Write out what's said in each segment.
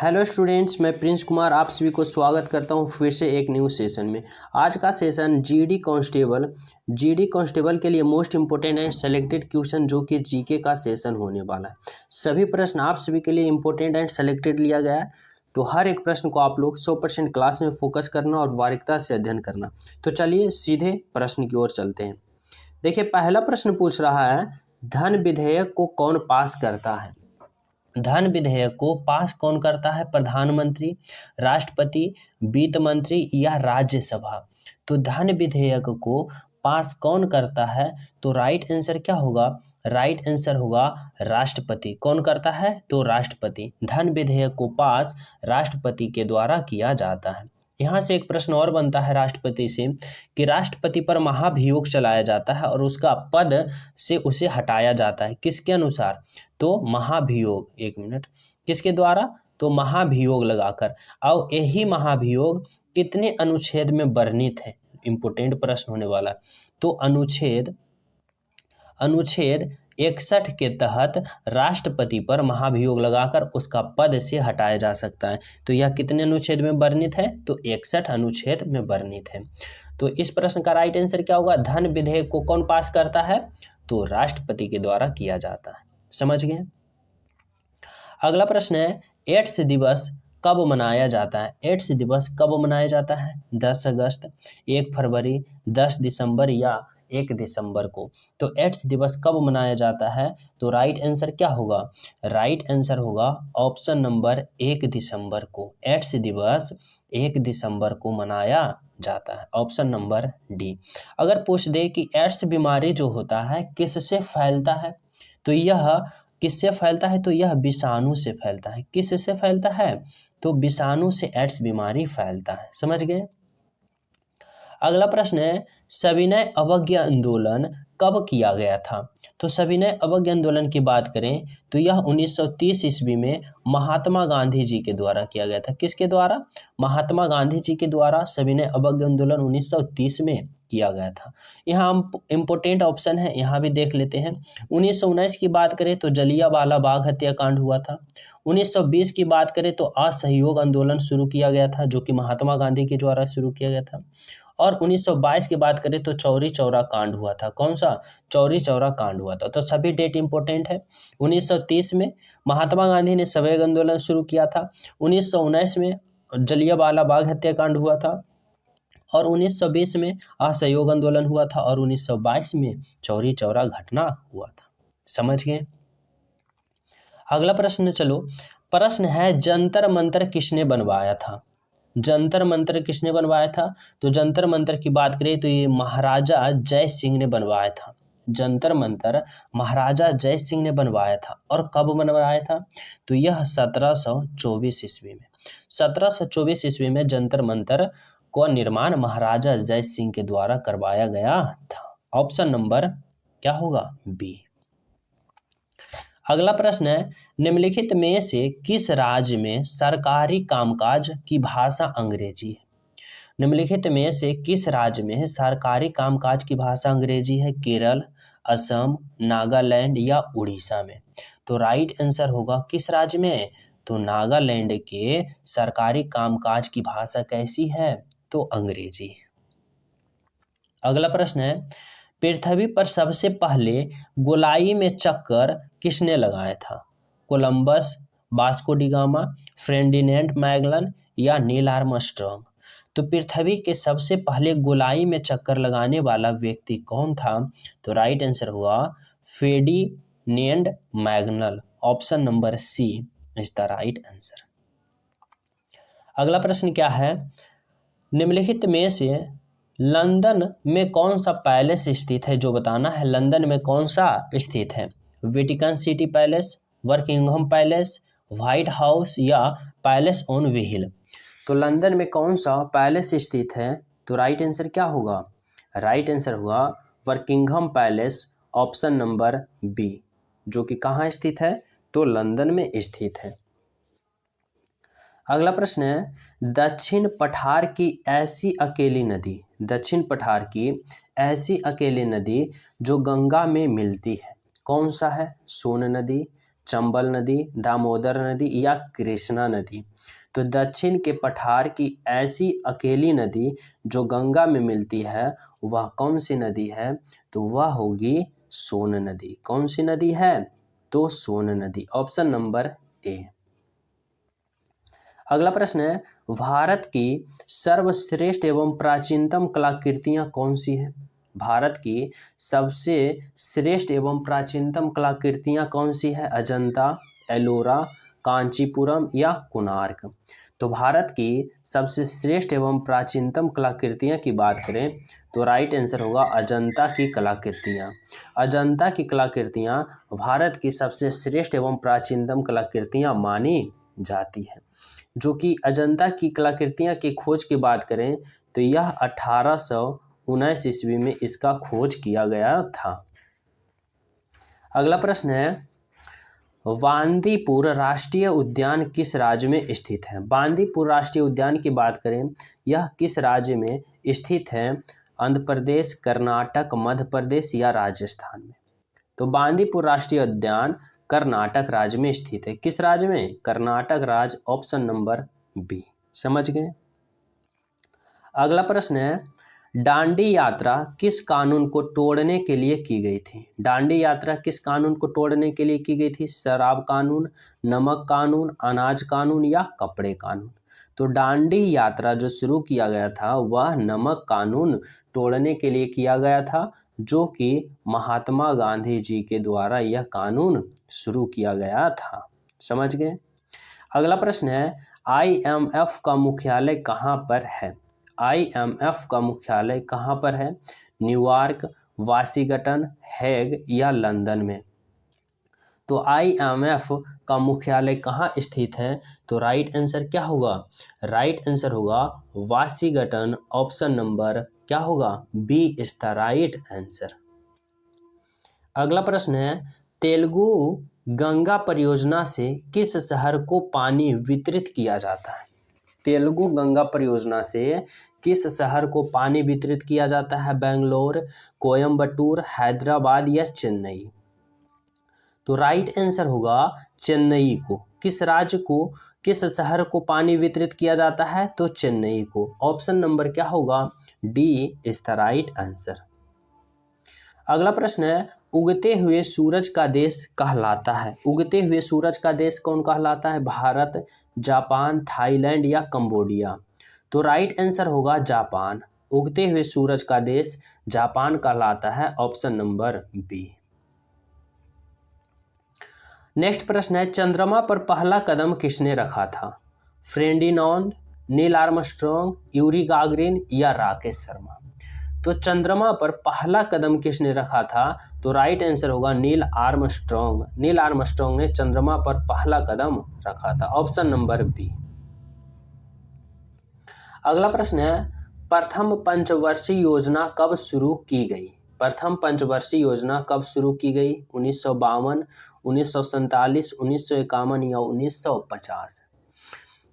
Hello students, मैं Prince Kumar आप सभी को स्वागत करता हूं फिर से एक न्यू सेशन में। आज का सेशन जीडी कांस्टेबल के लिए most important and selected question जो कि जीके का सेशन होने वाला है। सभी प्रश्न आप सभी के लिए इम्पोर्टेंट एंड सेलेक्टेड लिया गया है, तो हर एक प्रश्न को आप लोग 100% क्लास में फोकस करना और बारीकता से अध्ययन करना। तो चलिए सीधे प्रश्न की ओर चलते हैं। देखिए, पहला प्रश्न पूछ रहा है, धन विधेयक को कौन पास करता है? धन विधेयक को पास कौन करता है? प्रधानमंत्री, राष्ट्रपति, वित्त मंत्री या राज्यसभा? तो धन विधेयक को पास कौन करता है? तो राइट आंसर क्या होगा? राइट आंसर होगा राष्ट्रपति। कौन करता है? तो राष्ट्रपति। धन विधेयक को पास राष्ट्रपति के द्वारा किया जाता है। यहाँ से एक प्रश्न और बनता है राष्ट्रपति से कि राष्ट्रपति पर महाभियोग चलाया जाता है और उसका पद से उसे हटाया जाता है, किसके अनुसार? तो महाभियोग, एक मिनट, किसके द्वारा? तो महाभियोग लगाकर। और यही महाभियोग कितने अनुच्छेद में वर्णित है? इंपोर्टेंट प्रश्न होने वाला। तो अनुच्छेद 61 के तहत राष्ट्रपति पर महाभियोग लगाकर उसका पद से हटाया जा सकता है। तो यह कितने अनुच्छेद में वर्णित है? तो 61 अनुच्छेद में वर्णित है। तो इस प्रश्न का राइट आंसर क्या होगा? धन विधेयक को कौन पास करता है? तो राष्ट्रपति के द्वारा किया जाता है। समझ गए? अगला प्रश्न है, एड्स दिवस कब मनाया जाता है? एड्स दिवस कब मनाया जाता है? 10 अगस्त, 1 फरवरी, 10 दिसंबर या 1 दिसंबर को? तो एड्स दिवस कब मनाया जाता है? तो राइट आंसर क्या होगा? राइट आंसर होगा ऑप्शन नंबर 1 दिसंबर को। एड्स दिवस 1 दिसंबर को मनाया जाता है। Option number D. अगर पूछ दे कि एड्स बीमारी जो होता है किससे फैलता है, तो यह किससे फैलता है? तो यह विषाणु से फैलता है। किससे फैलता है? तो विषाणु से एड्स बीमारी फैलता है। समझ गए? अगला प्रश्न है, सविनय अवज्ञा आंदोलन कब किया गया था? तो सविनय अवज्ञा आंदोलन की बात करें तो यह 1930 ईस्वी में महात्मा गांधी जी के द्वारा किया गया था। किसके द्वारा? महात्मा गांधी जी के द्वारा सविनय अवज्ञा आंदोलन 1930 में किया गया था। यहाँ हम इम्पोर्टेंट ऑप्शन है, यहाँ भी देख लेते हैं। 1919 की बात करें तो जलियांवाला बाग हत्याकांड हुआ था। 1920 की बात करें तो असहयोग आंदोलन शुरू किया गया था, जो कि महात्मा गांधी के द्वारा शुरू किया गया था। और 1922 की बात करें तो चौरी चौरा कांड हुआ था। कौन सा? चौरी चौरा कांड हुआ था। तो सभी डेट इंपॉर्टेंट है। 1930 में महात्मा गांधी ने सवयग आंदोलन शुरू किया था। 1919 में जलियांवाला बाग हत्याकांड हुआ था और 1920 में असहयोग आंदोलन हुआ था और 1922 में चौरी चौरा घटना हुआ था। समझ गए? अगला प्रश्न, चलो प्रश्न है, जंतर मंतर किसने बनवाया था? जंतर मंतर किसने बनवाया था? तो जंतर मंतर की बात करें तो ये महाराजा जय सिंह ने बनवाया था। जंतर मंतर महाराजा जय सिंह ने बनवाया था। और कब बनवाया था? तो यह 1724 ईस्वी में। 1724 ईस्वी में जंतर मंतर का निर्माण महाराजा जय सिंह के द्वारा करवाया गया था। ऑप्शन नंबर क्या होगा? बी। अगला प्रश्न है, निम्नलिखित में से किस राज्य में सरकारी कामकाज की भाषा अंग्रेजी है? निम्नलिखित में से किस राज्य में सरकारी कामकाज की भाषा अंग्रेजी है? केरल, असम, नागालैंड या उड़ीसा में? तो राइट आंसर होगा किस राज्य में? तो नागालैंड के सरकारी कामकाज की भाषा कैसी है? तो अंग्रेजी। अगला प्रश्न है, पृथ्वी पर सबसे पहले गोलाई में चक्कर किसने लगाया था? Columbus, Vasco D gamma, Ferdinand Magellan या नील आर्मस्ट्रांग? तो पृथ्वी के सबसे पहले गोलाई में चक्कर लगाने वाला व्यक्ति कौन था? तो राइट आंसर हुआ Ferdinand Magellan. Option number C is the right answer. अगला प्रश्न क्या है, निम्नलिखित में से लंदन में कौन सा पैलेस स्थित है? जो बताना है, लंदन में कौन सा स्थित है? Vatican city palace, Buckingham palace, white house या पैलेस ऑन व्हील? तो लंदन में कौन सा पैलेस स्थित है? तो राइट आंसर क्या होगा? राइट आंसर होगा Buckingham Palace. Option number B, जो कि कहाँ स्थित है? तो लंदन में स्थित है। अगला प्रश्न है, दक्षिण पठार की ऐसी अकेली नदी, दक्षिण पठार की ऐसी अकेली नदी जो गंगा में मिलती है, कौन सा है? सोन नदी, चंबल नदी, दामोदर नदी या कृष्णा नदी। तो दक्षिण के पठार की ऐसी अकेली नदी जो गंगा में मिलती है वह कौन सी नदी है? तो वह होगी सोन नदी। कौन सी नदी है? तो सोन नदी। Option number A. अगला प्रश्न है, भारत की सर्वश्रेष्ठ एवं प्राचीनतम कलाकृतियां कौन सी हैं? भारत की सबसे श्रेष्ठ एवं प्राचीनतम कलाकृतियां कौन सी है? अजंता, एलोरा, कांचीपुरम या कोणार्क। तो भारत की सबसे श्रेष्ठ एवं प्राचीनतम कलाकृतियां की बात करें तो राइट आंसर होगा अजंता की कलाकृतियां। अजंता की कलाकृतियां भारत की सबसे श्रेष्ठ एवं प्राचीनतम कलाकृतियां मानी जाती हैं। जो कि अजंता की कलाकृतियां की खोज की बात करें तो यह 1819 ईस्वी में इसका खोज किया गया था। अगला प्रश्न है, बांदीपुर राष्ट्रीय उद्यान किस राज्य में स्थित है? बांदीपुर राष्ट्रीय उद्यान की बात करें यह किस राज्य में स्थित है? आंध्र प्रदेश, कर्नाटक, मध्य प्रदेश या राजस्थान में। तो बांदीपुर राष्ट्रीय उद्यान कर्नाटक राज्य में स्थित है। किस राज्य में? कर्नाटक राज्य। Option number B. समझ गए। अगला प्रश्न है, डांडी यात्रा किस कानून को तोड़ने के लिए की गई थी? डांडी यात्रा किस कानून को तोड़ने के लिए की गई थी? शराब कानून, नमक कानून, अनाज कानून या कपड़े कानून। तो डांडी यात्रा जो शुरू किया गया था वह नमक कानून तोड़ने के लिए किया गया था, जो कि महात्मा गांधी जी के द्वारा यह कानून शुरू किया गया था। समझ गए। अगला प्रश्न है, IMF का मुख्यालय कहाँ पर है? IMF का मुख्यालय कहाँ पर है? न्यूयॉर्क, वाशिंगटन, हेग या लंदन में। तो IMF का मुख्यालय कहाँ स्थित है? तो राइट आंसर क्या होगा? राइट आंसर होगा वाशिंगटन। ऑप्शन नंबर क्या होगा? B is the right answer. अगला प्रश्न है, तेलुगु गंगा परियोजना से किस शहर को पानी वितरित किया जाता है? तेलुगु गंगा परियोजना से किस शहर को पानी वितरित किया जाता है? बेंगलोर, कोयम्बटूर, हैदराबाद या चेन्नई। तो राइट आंसर होगा चेन्नई को। किस राज्य को, किस शहर को पानी वितरित किया जाता है? तो चेन्नई को। ऑप्शन नंबर क्या होगा? D is the right answer. अगला प्रश्न है, उगते हुए सूरज का देश कहलाता है? उगते हुए सूरज का देश कौन कहलाता है? भारत, जापान, थाईलैंड या कंबोडिया। तो राइट आंसर होगा जापान। उगते हुए सूरज का देश जापान कहलाता है। Option number B. नेक्स्ट प्रश्न है, चंद्रमा पर पहला कदम किसने रखा था? फ्रेडिनांड, नील आर्मस्ट्रॉन्ग, यूरी गागरिन या राकेश शर्मा। तो चंद्रमा पर पहला कदम किसने रखा था? तो राइट आंसर होगा नील आर्मस्ट्रॉन्ग। नील आर्मस्ट्रॉन्ग ने चंद्रमा पर पहला कदम रखा था। Option number B. अगला प्रश्न है, प्रथम पंचवर्षीय योजना कब शुरू की गई? प्रथम पंचवर्षीय योजना कब शुरू की गई? 1952, 1947, 1951 या 1950।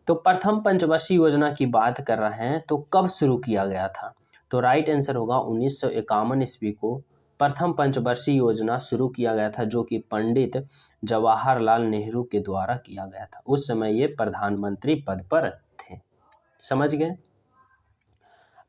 तो प्रथम पंचवर्षीय योजना की बात कर रहे हैं तो कब शुरू किया गया था? तो राइट आंसर होगा 1951 ईस्वी को प्रथम पंचवर्षीय योजना शुरू किया गया था, जो कि पंडित जवाहरलाल नेहरू के द्वारा किया गया था। उस समय ये प्रधानमंत्री पद पर थे। समझ गए।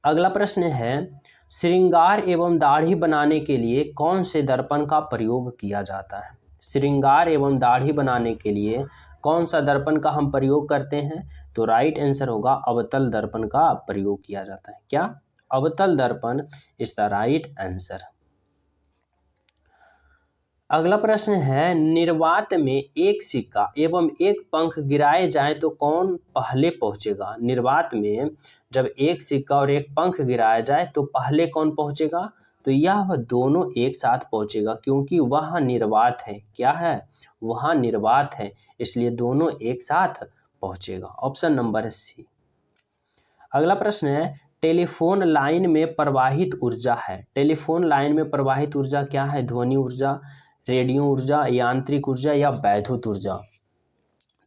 अगला प्रश्न है, श्रृंगार एवं दाढ़ी बनाने के लिए कौन से दर्पण का प्रयोग किया जाता है? श्रृंगार एवं दाढ़ी बनाने के लिए कौन सा दर्पण का हम प्रयोग करते हैं? तो राइट आंसर होगा अवतल दर्पण का प्रयोग किया जाता है। क्या? अवतल दर्पण इज द राइट आंसर। अगला प्रश्न है, निर्वात में एक सिक्का एवं एक पंख गिराए जाए तो कौन पहले पहुंचेगा? निर्वात में जब एक सिक्का और एक पंख गिराया जाए तो पहले कौन पहुंचेगा? तो यह दोनों एक साथ पहुंचेगा, क्योंकि वह निर्वात है। क्या है? वह निर्वात है, इसलिए दोनों एक साथ पहुंचेगा। Option number C. अगला प्रश्न है, टेलीफोन लाइन में प्रवाहित ऊर्जा है। टेलीफोन लाइन में प्रवाहित ऊर्जा क्या है? ध्वनि ऊर्जा, रेडियो ऊर्जा, यांत्रिक ऊर्जा या वैद्युत ऊर्जा।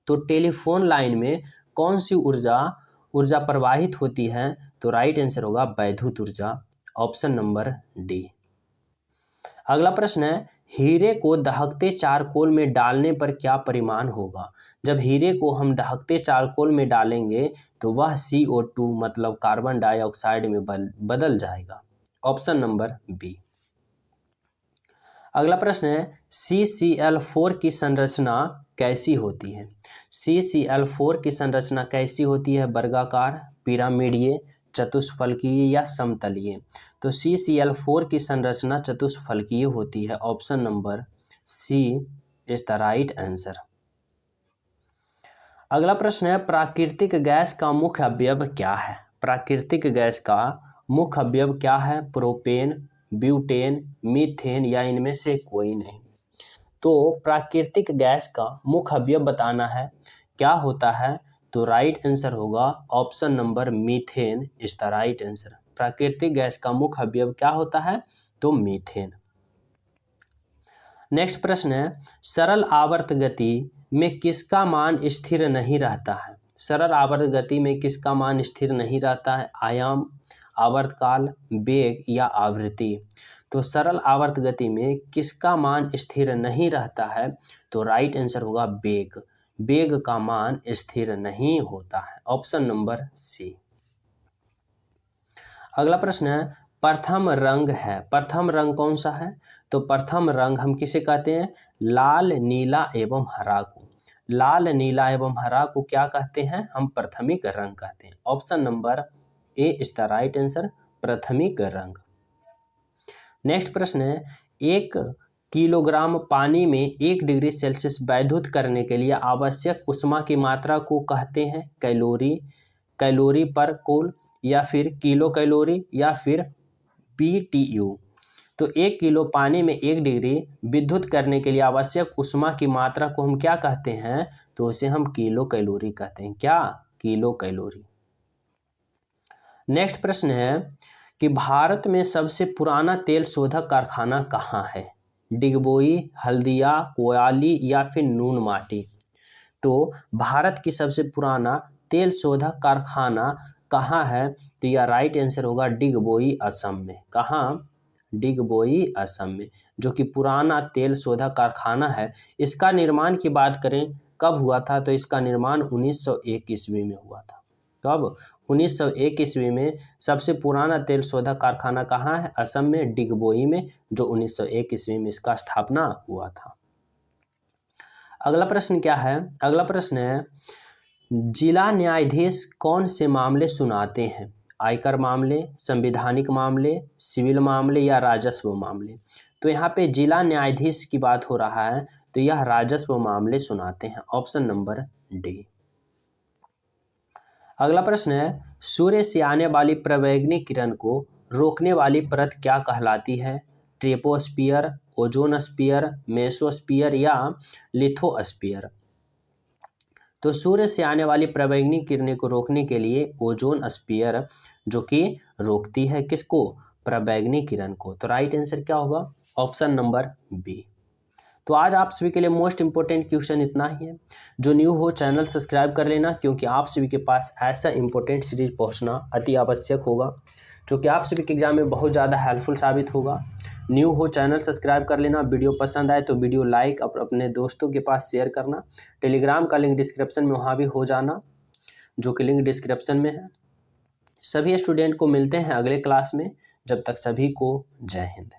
तो टेलीफोन लाइन में कौन सी ऊर्जा प्रवाहित होती है? तो राइट आंसर होगा वैद्युत ऊर्जा। Option number D. अगला प्रश्न है, हीरे को दहकते चारकोल में डालने पर क्या परिमाण होगा? जब हीरे को हम दहकते चारकोल में डालेंगे तो वह CO2 मतलब कार्बन डाइऑक्साइड में बदल जाएगा। Option number B. अगला प्रश्न है CCl4 की संरचना कैसी होती है? CCl4 की संरचना कैसी होती है? वर्गाकार, पिरामिडीय, चतुष्फलकीय या समतलीय? तो CCl4 की संरचना चतुष्फलकीय होती है। Option number C is the right answer. अगला प्रश्न है प्राकृतिक गैस का मुख्य अवयव क्या है? प्राकृतिक गैस का मुख्य अवयव क्या है? प्रोपेन, ब्यूटेन, मीथेन या इनमें से कोई नहीं? तो प्राकृतिक गैस का मुख्य अवयव बताना है, क्या होता है? तो राइट आंसर होगा option number methane is the right answer. प्राकृतिक गैस का मुख्य अवयव क्या होता है? तो मीथेन। नेक्स्ट प्रश्न है सरल आवर्त गति में किसका मान स्थिर नहीं रहता है? सरल आवर्त गति में किसका मान स्थिर नहीं रहता है? आयाम, आवर्तकाल, वेग या आवृत्ति? तो सरल आवर्त गति में किसका मान स्थिर नहीं रहता है? तो राइट आंसर होगा वेग। वेग का मान स्थिर नहीं होता है। Option number C. अगला प्रश्न है प्रथम रंग है। प्रथम रंग कौन सा है? तो प्रथम रंग हम किसे कहते हैं? लाल, नीला एवं हरा को। लाल, नीला एवं हरा को क्या कहते हैं? हम प्राथमिक रंग कहते हैं। Option number A is the right answer, प्राथमिक रंग। नेक्स्ट प्रश्न है 1 किलोग्राम पानी में 1 डिग्री सेल्सियस वैद्युत करने के लिए आवश्यक ऊष्मा की मात्रा को कहते हैं कैलोरी, कैलोरी पर कूल या फिर किलो कैलोरी या फिर BTU? तो 1 किलो पानी में 1 डिग्री विद्युत करने के लिए आवश्यक ऊष्मा की मात्रा को हम क्या कहते हैं? तो उसे हम किलो कैलोरी कहते हैं। क्या? Kilo calorie. नेक्स्ट प्रश्न है कि भारत में सबसे पुराना तेल शोधक कारखाना कहाँ है? डिगबोई, हल्दिया, कोयली या फिर नून माटी? तो भारत की सबसे पुराना तेल शोधक कारखाना कहाँ है? तो यह राइट आंसर होगा डिगबोई, असम में। कहाँ? डिगबोई, असम में, जो कि पुराना तेल शोधक कारखाना है। इसका निर्माण की बात करें कब हुआ था? तो इसका निर्माण 1901 ईस्वी में हुआ था। कब? 1901 ईस्वी में सबसे पुराना तेल शोधक कारखाना कहाँ है? असम में, डिगबोई में, जो 1901 ईस्वी में इसका स्थापना हुआ था। अगला प्रश्न क्या है? अगला प्रश्न है जिला न्यायाधीश कौन से मामले सुनाते हैं? आयकर मामले, संवैधानिक मामले, सिविल मामले या राजस्व मामले? तो यहाँ पे जिला न्यायाधीश की बात हो रहा है, तो यह राजस्व मामले सुनाते हैं। Option number D. अगला प्रश्न है सूर्य से आने वाली प्रवैग्निक किरण को रोकने वाली परत क्या कहलाती है? ट्रोपोस्फियर, ओजोन स्फीयर, मेसोस्फीयर या लिथोस्फीयर? तो सूर्य से आने वाली प्रवैग्निक किरणें को रोकने के लिए ओजोन स्फीयर जो कि रोकती है किसको? प्रवैग्निक किरण को। तो राइट आंसर क्या होगा? Option number B. तो आज आप सभी के लिए मोस्ट इंपॉर्टेंट क्वेश्चन इतना ही है। जो न्यू हो चैनल सब्सक्राइब कर लेना, क्योंकि आप सभी के पास ऐसा इंपॉर्टेंट सीरीज पहुंचना अति आवश्यक होगा, जो कि आप सभी के एग्जाम में बहुत ज़्यादा हेल्पफुल साबित होगा। न्यू हो चैनल सब्सक्राइब कर लेना। वीडियो पसंद आए तो वीडियो लाइक अपने दोस्तों के पास शेयर करना। टेलीग्राम का लिंक डिस्क्रिप्शन में, वहाँ भी हो जाना, जो कि लिंक डिस्क्रिप्शन में है। सभी स्टूडेंट को मिलते हैं अगले क्लास में। जब तक सभी को जय हिंद।